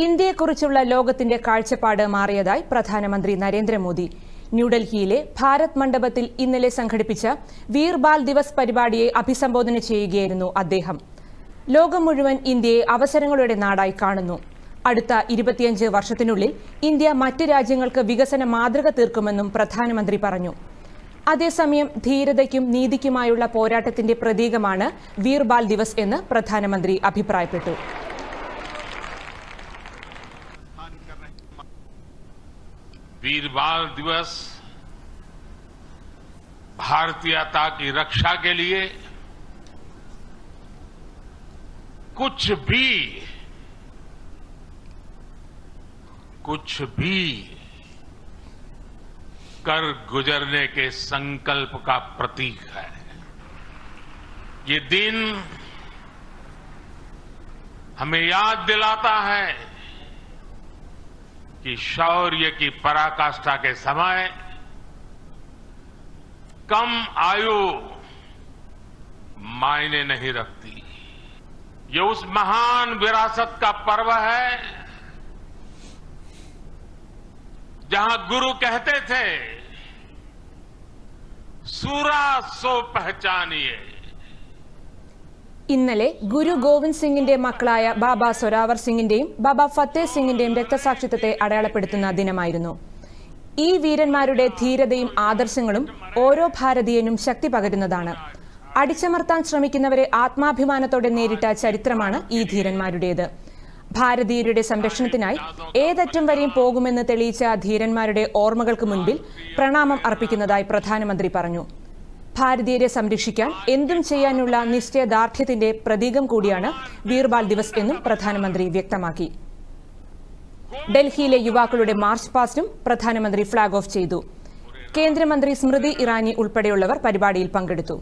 ഇന്ത്യയെക്കുറിച്ചുള്ള ലോകത്തിന്റെ കാഴ്ചപ്പാട് മാറിയതായി പ്രധാനമന്ത്രി നരേന്ദ്രമോദി. ന്യൂഡൽഹിയിലെ ഭാരത് മണ്ഡപത്തിൽ ഇന്നലെ സംഘടിപ്പിച്ച വീർ ബാൽ ദിവസ് പരിപാടിയെ അഭിസംബോധന ചെയ്യുകയായിരുന്നു അദ്ദേഹം. ലോകം മുഴുവൻ ഇന്ത്യയെ അവസരങ്ങളുടെ നാടായി കാണുന്നു. അടുത്ത 25 വർഷത്തിനുള്ളിൽ ഇന്ത്യ മറ്റ് രാജ്യങ്ങൾക്ക് വികസന മാതൃക തീർക്കുമെന്നും പ്രധാനമന്ത്രി പറഞ്ഞു. അതേസമയം ധീരതയ്ക്കും നീതിക്കുമായുള്ള പോരാട്ടത്തിന്റെ പ്രതീകമാണ് വീർ ബാൽ ദിവസ് എന്ന് പ്രധാനമന്ത്രി അഭിപ്രായപ്പെട്ടു. वीर बाल दिवस भारतीयता की रक्षा के लिए कुछ भी कर गुजरने के संकल्प का प्रतीक है। ये दिन हमें याद दिलाता है कि शौर्य की पराकाष्ठा के समय कम आयु मायने नहीं रखती। ये उस महान विरासत का पर्व है जहां गुरु कहते थे, सूरा सो पहचानिए। ഇന്നലെ ഗുരു ഗോവിന്ദ് സിംഗിന്റെ മക്കളായ ബാബ സൊരാവർ സിംഗിന്റെയും ബാബ ഫത്തേ സിംഗിന്റെയും രക്തസാക്ഷിത്വത്തെ അടയാളപ്പെടുത്തുന്ന ദിനമായിരുന്നു. ഈ വീരന്മാരുടെ ധീരതയും ആദർശങ്ങളും ഓരോ ഭാരതീയനും ശക്തി പകരുന്നതാണ്. അടിച്ചമർത്താൻ ശ്രമിക്കുന്നവരെ ആത്മാഭിമാനത്തോടെ നേരിട്ട ചരിത്രമാണ് ഈ ധീരന്മാരുടേത്. ഭാരതീയരുടെ സംരക്ഷണത്തിനായി ഏതറ്റം വരെയും പോകുമെന്ന് തെളിയിച്ച ധീരന്മാരുടെ ഓർമ്മകൾക്ക് മുൻപിൽ പ്രണാമം അർപ്പിക്കുന്നതായി പ്രധാനമന്ത്രി പറഞ്ഞു. ഭാരതീയരെ സംരക്ഷിക്കാൻ എന്തും ചെയ്യാനുള്ള നിശ്ചയദാർഢ്യത്തിന്റെ പ്രതീകം കൂടിയാണ് വീർ ബാൽ ദിവസ് എന്നും പ്രധാനമന്ത്രി വ്യക്തമാക്കി. ഡൽഹിയിലെ യുവാക്കളുടെ മാർച്ച് പാസ്റ്റും പ്രധാനമന്ത്രി ഫ്ളാഗ് ഓഫ് ചെയ്തു. കേന്ദ്രമന്ത്രി സ്മൃതി ഇറാനി ഉൾപ്പെടെയുള്ളവർ പരിപാടിയിൽ പങ്കെടുത്തു.